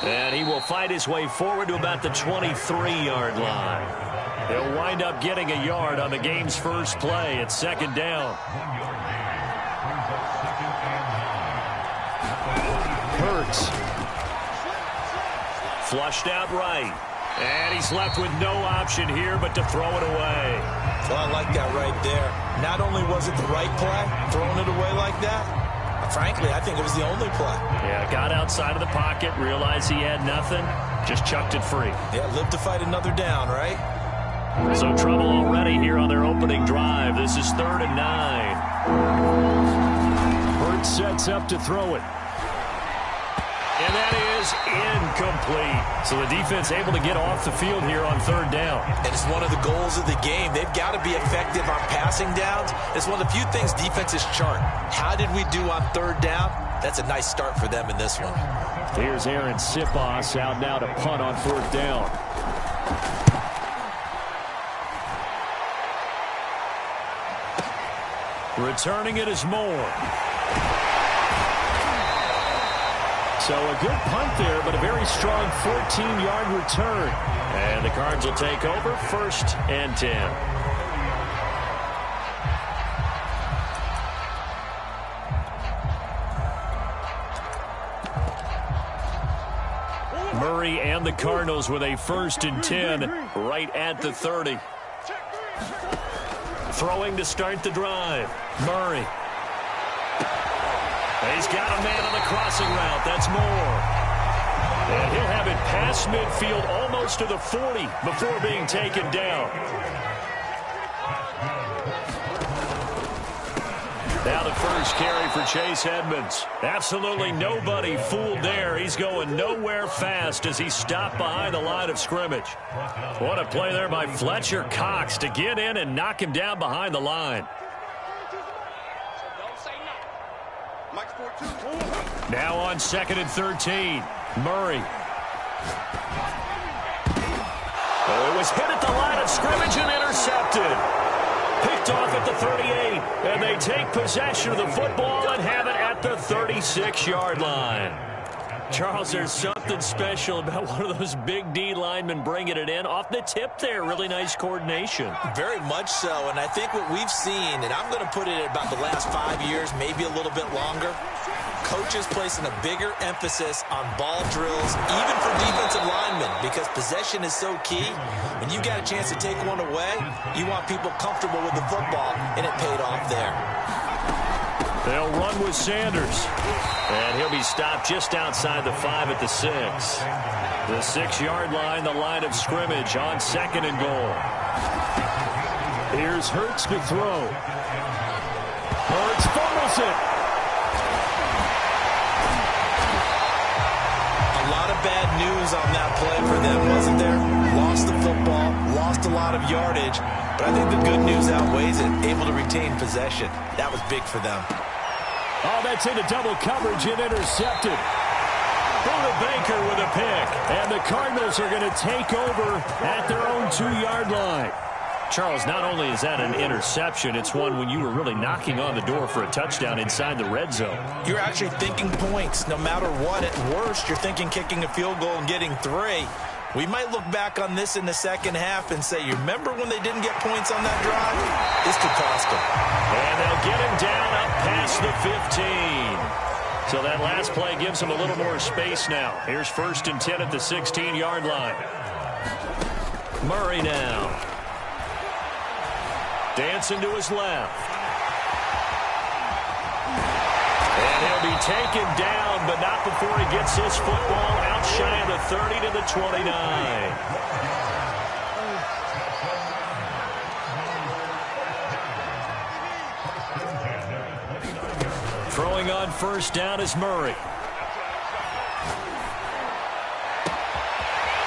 And he will fight his way forward to about the 23-yard line. He'll wind up getting a yard on the game's first play. It's second down. Hurts. Flushed out right. And he's left with no option here but to throw it away. Well, I like that right there. Not only was it the right play, throwing it away like that, frankly, I think it was the only play. Yeah, got outside of the pocket, realized he had nothing, just chucked it free. Yeah, live to fight another down, right? So trouble already here on their opening drive. This is 3rd and 9. Hurts sets up to throw it. And that is incomplete. So the defense able to get off the field here on 3rd down. And it's one of the goals of the game. They've got to be effective on passing downs. It's one of the few things defenses chart. How did we do on 3rd down? That's a nice start for them in this one. Here's Aaron Sipos out now to punt on 4th down. Returning it is Moore. So a good punt there, but a very strong 14-yard return. And the Cards will take over 1st and 10. Murray and the Cardinals with a 1st and 10 right at the 30. Throwing to start the drive. Murray. He's got a man on the crossing route. That's Moore. And he'll have it past midfield almost to the 40 before being taken down. Now the first carry for Chase Edmonds. Absolutely nobody fooled there. He's going nowhere fast as he stopped behind the line of scrimmage. What a play there by Fletcher Cox to get in and knock him down behind the line. Now on 2nd and 13. Murray. Oh, it was hit at the line of scrimmage and intercepted. Picked off at the 38. And they take possession of the football and have it at the 36-yard line. Charles, there's something special about one of those big D linemen bringing it in. Off the tip there, really nice coordination. Very much so, and I think what we've seen, and I'm going to put it at about the last 5 years, maybe a little bit longer, coaches placing a bigger emphasis on ball drills, even for defensive linemen, because possession is so key. When you got a chance to take one away, you want people comfortable with the football, and it paid off there. They'll run with Sanders. And he'll be stopped just outside the 5 at the 6. The 6-yard line, the line of scrimmage on 2nd and goal. Here's Hurts to throw. Hurts fumbles it. A lot of bad news on that play for them, wasn't there? Lost the football, lost a lot of yardage, but I think the good news outweighs it. Able to retain possession. That was big for them. Oh, that's into double coverage and intercepted. Buda Baker with a pick. And the Cardinals are going to take over at their own 2-yard line. Charles, not only is that an interception, it's one when you were really knocking on the door for a touchdown inside the red zone. You're actually thinking points. No matter what, at worst, you're thinking kicking a field goal and getting 3. We might look back on this in the second half and say, you remember when they didn't get points on that drive? This could cost them. And they'll get him down up past the 15. So that last play gives him a little more space now. Here's 1st and 10 at the 16-yard line. Murray now. Dancing to his left. And he'll be taken down, but not before he gets this football out shy of the 30 to the 29. Throwing on 1st down is Murray.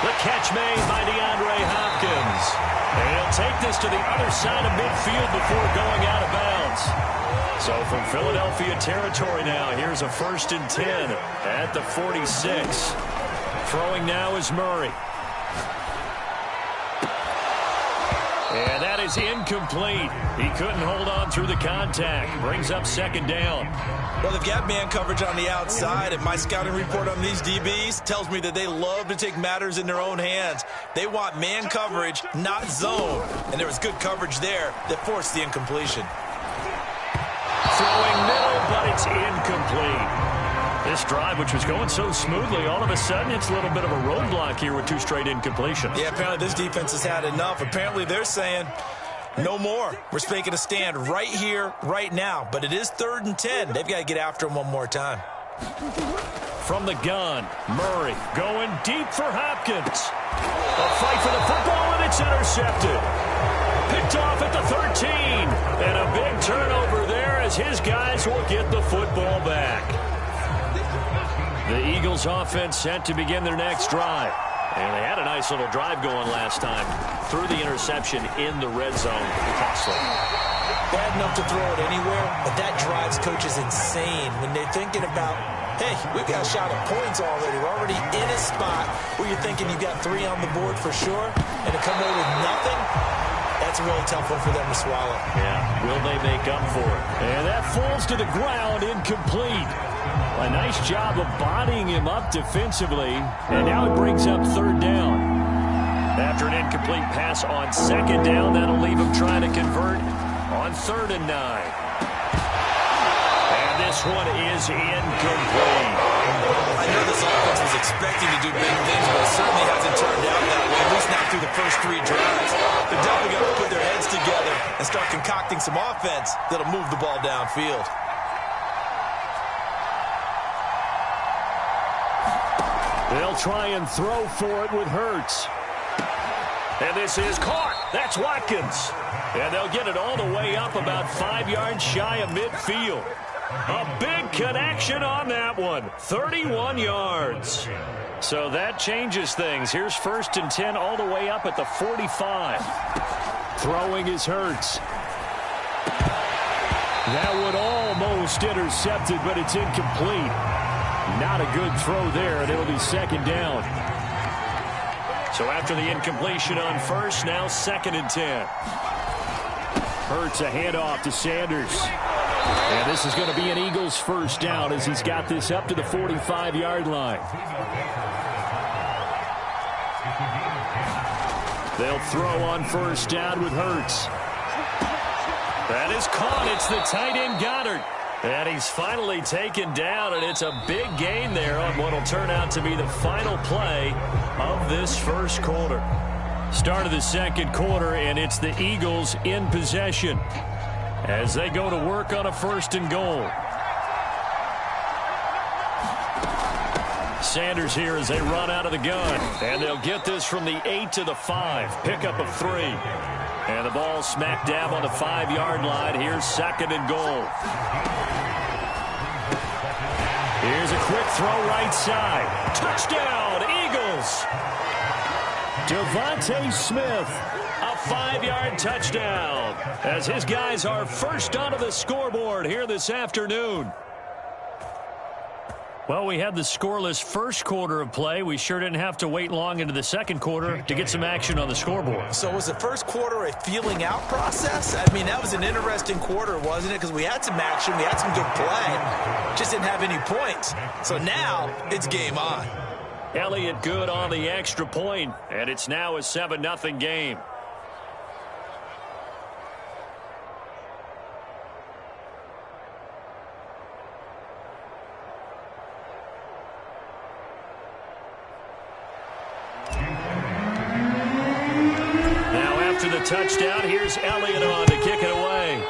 The catch made by DeAndre Hopkins. And he'll take this to the other side of midfield before going out of bounds. So from Philadelphia territory now, here's a 1st and 10 at the 46. Throwing now is Murray. And that is is incomplete. He couldn't hold on through the contact. Brings up second down. Well, they've got man coverage on the outside, and my scouting report on these DBs tells me that they love to take matters in their own hands. They want man coverage, not zone. And there was good coverage there that forced the incompletion. Throwing middle, but it's incomplete. This drive, which was going so smoothly, all of a sudden it's a little bit of a roadblock here with 2 straight incompletions. Yeah, apparently this defense has had enough. Apparently they're saying no more. We're making a stand right here, right now. But it is 3rd and 10. They've got to get after him one more time. From the gun, Murray going deep for Hopkins. A fight for the football, and it's intercepted. Picked off at the 13. And a big turnover there as his guys will get the football back. The Eagles offense set to begin their next drive. And they had a nice little drive going last time. Through the interception in the red zone. Costly. Bad enough to throw it anywhere, but that drives coaches insane when they're thinking about, hey, we've got a shot at points already. We're already in a spot where you're thinking you've got 3 on the board for sure, and to come away with nothing, that's a really tough one for them to swallow. Yeah, will they make up for it? And that falls to the ground, incomplete. A nice job of bodying him up defensively, and now it brings up 3rd down. After an incomplete pass on 2nd down, that'll leave him trying to convert on 3rd and 9. And this one is incomplete. I know this offense was expecting to do big things, but it certainly hasn't turned out that way, at least not through the first 3 drives. They're definitely going to put their heads together and start concocting some offense that'll move the ball downfield. They'll try and throw for it with Hurts. And this is caught. That's Watkins. And they'll get it all the way up about 5 yards shy of midfield. A big connection on that one. 31 yards. So that changes things. Here's 1st and 10 all the way up at the 45. Throwing is Hurts. That would almost intercepted, but it's incomplete. Not a good throw there, and it'll be 2nd down. So after the incompletion on 1st, now 2nd and 10. Hurts a handoff to Sanders. And this is going to be an Eagles 1st down as he's got this up to the 45-yard line. They'll throw on 1st down with Hurts. That is caught. It's the tight end Goddard. And he's finally taken down, and it's a big gain there on what will turn out to be the final play of this 1st quarter. Start of the 2nd quarter, and it's the Eagles in possession as they go to work on a 1st and goal. Sanders here as they run out of the gun, and they'll get this from the 8 to the 5. Pickup of 3. And the ball smack dab on the 5-yard line. Here's 2nd and goal. Here's a quick throw right side. Touchdown, Eagles. Devontae Smith, a 5-yard touchdown, as his guys are first onto the scoreboard here this afternoon. Well, we had the scoreless 1st quarter of play. We sure didn't have to wait long into the 2nd quarter to get some action on the scoreboard. So was the 1st quarter a feeling out process? I mean, that was an interesting quarter, wasn't it? Because we had some action, we had some good play, just didn't have any points. So now it's game on. Elliott good on the extra point, and it's now a 7-0 game. The touchdown. Here's Elliott on to kick it away.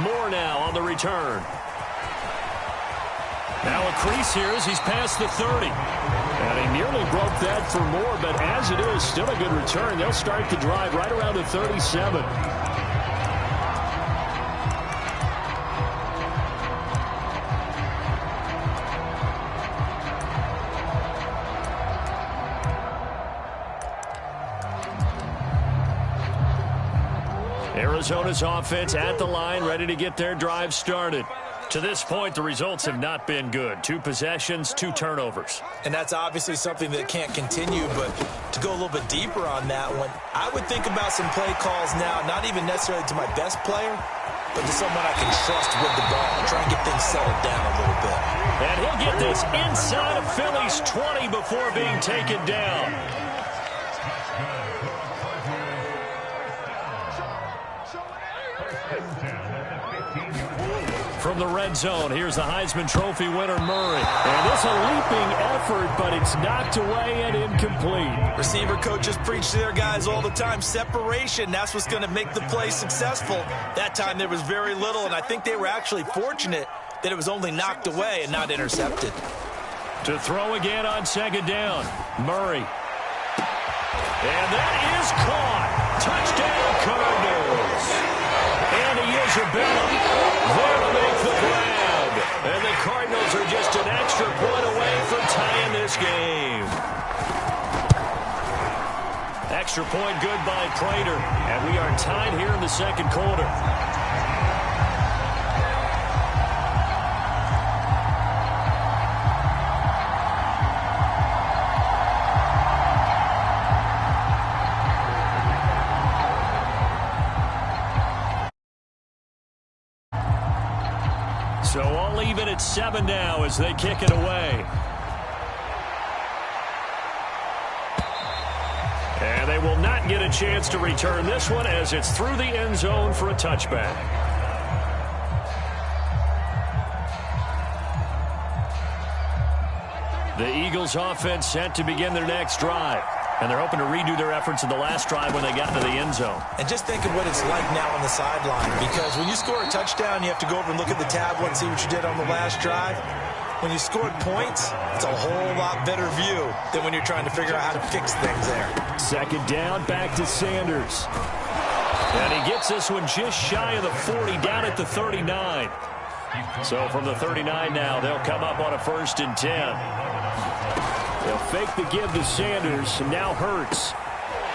Moore now on the return. Now a crease here as he's past the 30. And he nearly broke that for Moore, but as it is, still a good return. They'll start the drive right around the 37. Arizona's offense at the line, ready to get their drive started. To this point, the results have not been good. 2 possessions, 2 turnovers. And that's obviously something that can't continue, but to go a little bit deeper on that one, I would think about some play calls now, not even necessarily to my best player, but to someone I can trust with the ball and try and get things settled down a little bit. And he'll get this inside of Philly's 20 before being taken down. From the red zone, here's the Heisman Trophy winner, Murray. And it's a leaping effort, but it's knocked away and incomplete. Receiver coaches preach to their guys all the time. Separation, that's what's going to make the play successful. That time there was very little, and I think they were actually fortunate that it was only knocked away and not intercepted. To throw again on second down, Murray. And that is caught. Touchdown, Cardinals. And Isabella there to make the grab. And the Cardinals are just an extra point away from tying this game. Extra point good by Prater. And we are tied here in the second quarter. So all even at 7 now as they kick it away. And they will not get a chance to return this one as it's through the end zone for a touchback. The Eagles offense set to begin their next drive. And they're hoping to redo their efforts in the last drive when they got to the end zone. And just think of what it's like now on the sideline, because when you score a touchdown, you have to go over and look at the tablet and see what you did on the last drive. When you scored points, it's a whole lot better view than when you're trying to figure out how to fix things there. Second down, back to Sanders. And he gets this one just shy of the 40, down at the 39. So from the 39 now, they'll come up on a 1st and 10. They'll fake the give to Sanders, and now Hurts.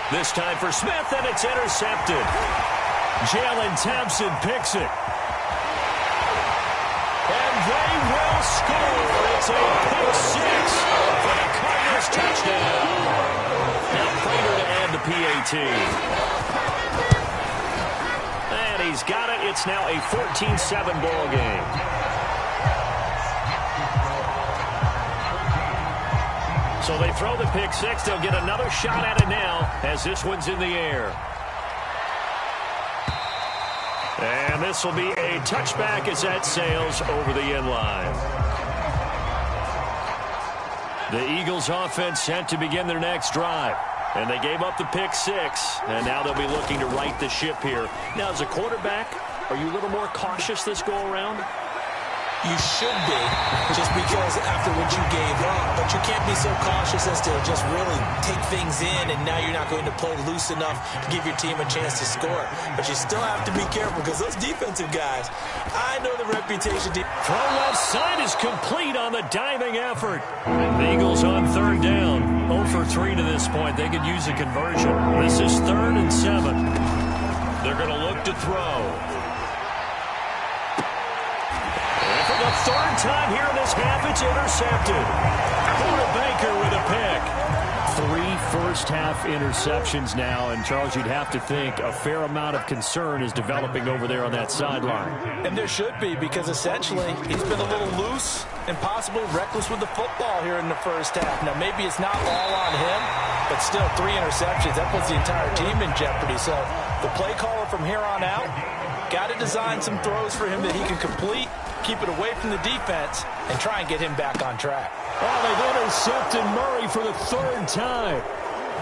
This time for Smith, and it's intercepted. Jalen Thompson picks it. And they will score. It's a pick 6 for the Cardinals touchdown. Now Prater to add the PAT. And he's got it. It's now a 14-7 ball game. So they throw the pick 6. They'll get another shot at it now as this one's in the air. And this will be a touchback as that sails over the end line. The Eagles offense set to begin their next drive. And they gave up the pick 6. And now they'll be looking to right the ship here. Now, as a quarterback, are you a little more cautious this go around? You should be, just because after what you gave up. But you can't be so cautious as to just really take things in, and now you're not going to play loose enough to give your team a chance to score. But you still have to be careful, because those defensive guys, I know the reputation. Throw left side is complete on the diving effort. The Eagles on 3rd down. 0 for 3 to this point. They could use a conversion. This is 3rd and 7. They're going to look to throw. The 3rd time here in this half, it's intercepted. Buda Baker with a pick. 3 first-half interceptions now, and Charles, you'd have to think a fair amount of concern is developing over there on that sideline. And there should be, because essentially he's been a little loose and possibly reckless with the football here in the first half. Now, maybe it's not all on him, but still 3 interceptions. That puts the entire team in jeopardy. So the play caller from here on out got to design some throws for him that he can complete, keep it away from the defense, and try and get him back on track. Oh, they've intercepted Murray for the 3rd time.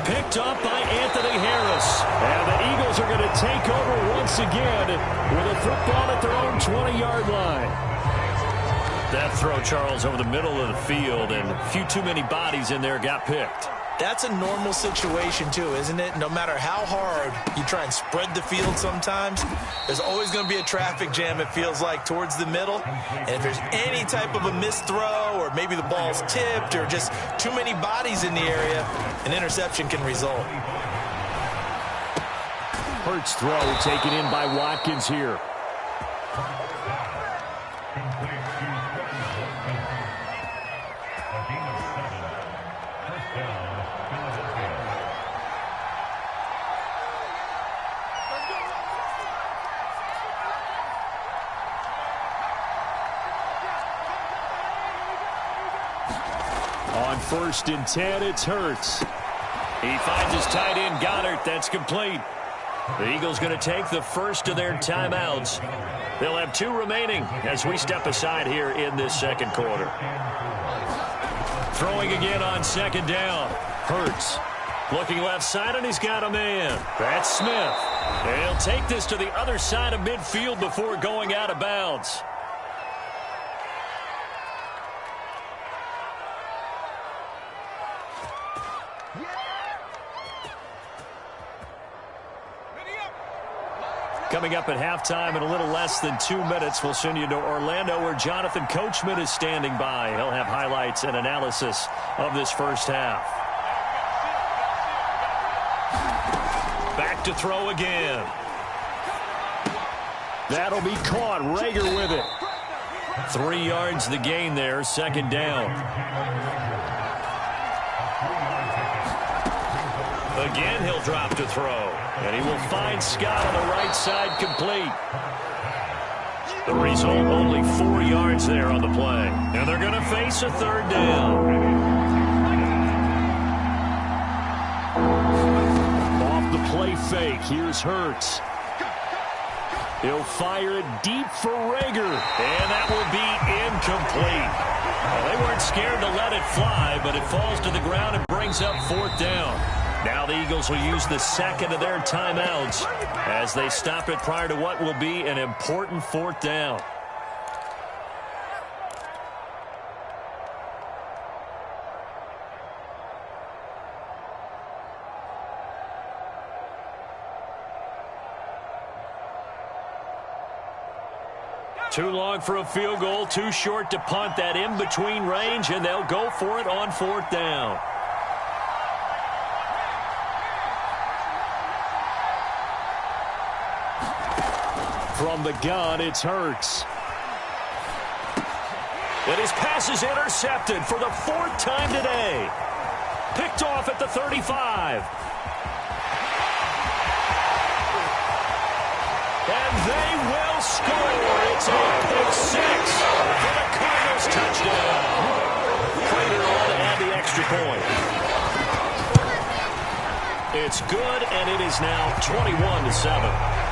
Picked up by Anthony Harris. And the Eagles are going to take over once again with a football at their own 20-yard line. That throw, Charles, over the middle of the field, and a few too many bodies in there got picked. That's a normal situation, too, isn't it? No matter how hard you try and spread the field sometimes, there's always going to be a traffic jam, it feels like, towards the middle. And if there's any type of a missed throw, or maybe the ball's tipped, or just too many bodies in the area, an interception can result. Hurts throw taken in by Watkins here. On 1st and 10, it's Hurts. He finds his tight end, Goddard. That's complete. The Eagles going to take the first of their timeouts. They'll have 2 remaining as we step aside here in this second quarter. Throwing again on 2nd down. Hurts looking left side, and he's got a man. That's Smith. And he'll take this to the other side of midfield before going out of bounds. Coming up at halftime in a little less than 2 minutes, we'll send you to Orlando where Jonathan Coachman is standing by. He'll have highlights and analysis of this first half. Back to throw again. That'll be caught. Reagor with it. 3 yards the gain there, 2nd down. Again, he'll drop to throw. And he will find Scott on the right side, complete. The result, only 4 yards there on the play. And they're going to face a 3rd down. Off the play fake, here's Hurts. He'll fire it deep for Reagor. And that will be incomplete. Well, they weren't scared to let it fly, but it falls to the ground and brings up 4th down. Now the Eagles will use the second of their timeouts as they stop it prior to what will be an important 4th down. Too long for a field goal, too short to punt. That in-between range, and they'll go for it on 4th down. From the gun, it's Hurts. And his pass is intercepted for the 4th time today. Picked off at the 35. And they will score. It's a pick 6 for the Cardinals touchdown. Prater on to add the extra point. It's good, and it is now 21-7.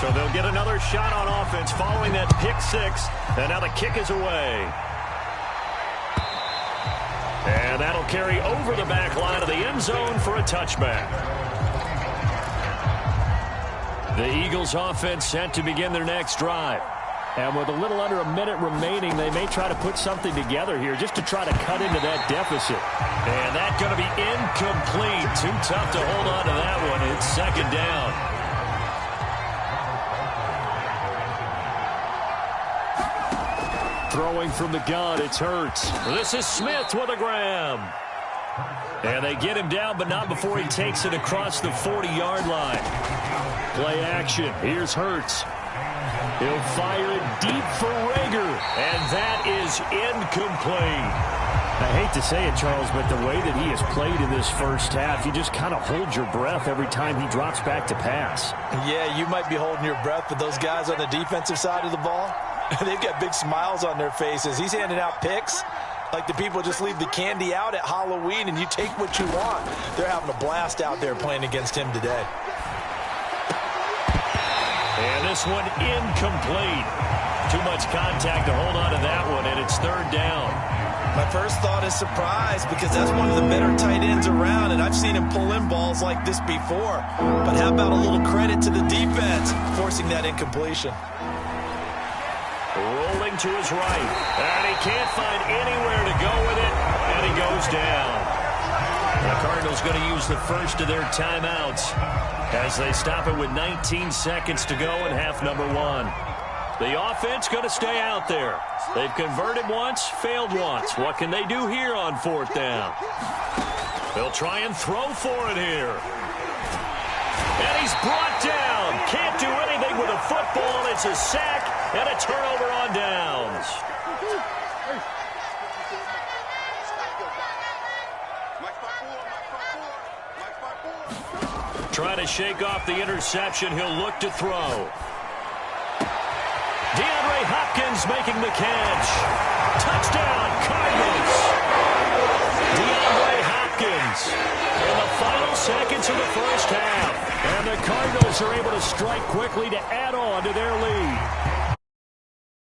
So they'll get another shot on offense following that pick 6. And now the kick is away. And that'll carry over the back line of the end zone for a touchback. The Eagles offense set to begin their next drive. And with a little under a minute remaining, they may try to put something together here just to try to cut into that deficit. And that's going to be incomplete. Too tough to hold on to that one. It's 2nd down. Throwing from the gun, it's Hurts. This is Smith with a grab. And they get him down, but not before he takes it across the 40-yard line. Play action. Here's Hurts. He'll fire it deep for Reagor. And that is incomplete. I hate to say it, Charles, but the way that he has played in this first half, you just kind of hold your breath every time he drops back to pass. Yeah, you might be holding your breath, but those guys on the defensive side of the ball, they've got big smiles on their faces. He's handing out picks like the people just leave the candy out at Halloween and you take what you want. They're having a blast out there playing against him today. And this one incomplete. Too much contact to hold on to that one, and it's 3rd down. My first thought is surprise because that's one of the better tight ends around, and I've seen him pull in balls like this before. But how about a little credit to the defense forcing that incompletion? Rolling to his right, and he can't find anywhere to go with it, and he goes down. The Cardinals going to use the first of their timeouts as they stop it with 19 seconds to go in half number 1. The offense going to stay out there. They've converted once, failed once. What can they do here on 4th down? They'll try and throw for it here. And he's brought down It's a sack and a turnover on downs. Trying to shake off the interception. He'll look to throw. DeAndre Hopkins making the catch. Touchdown, Cardinals. DeAndre Hopkins in the final seconds of the first half. And the Cardinals are able to strike quickly to add on to their lead.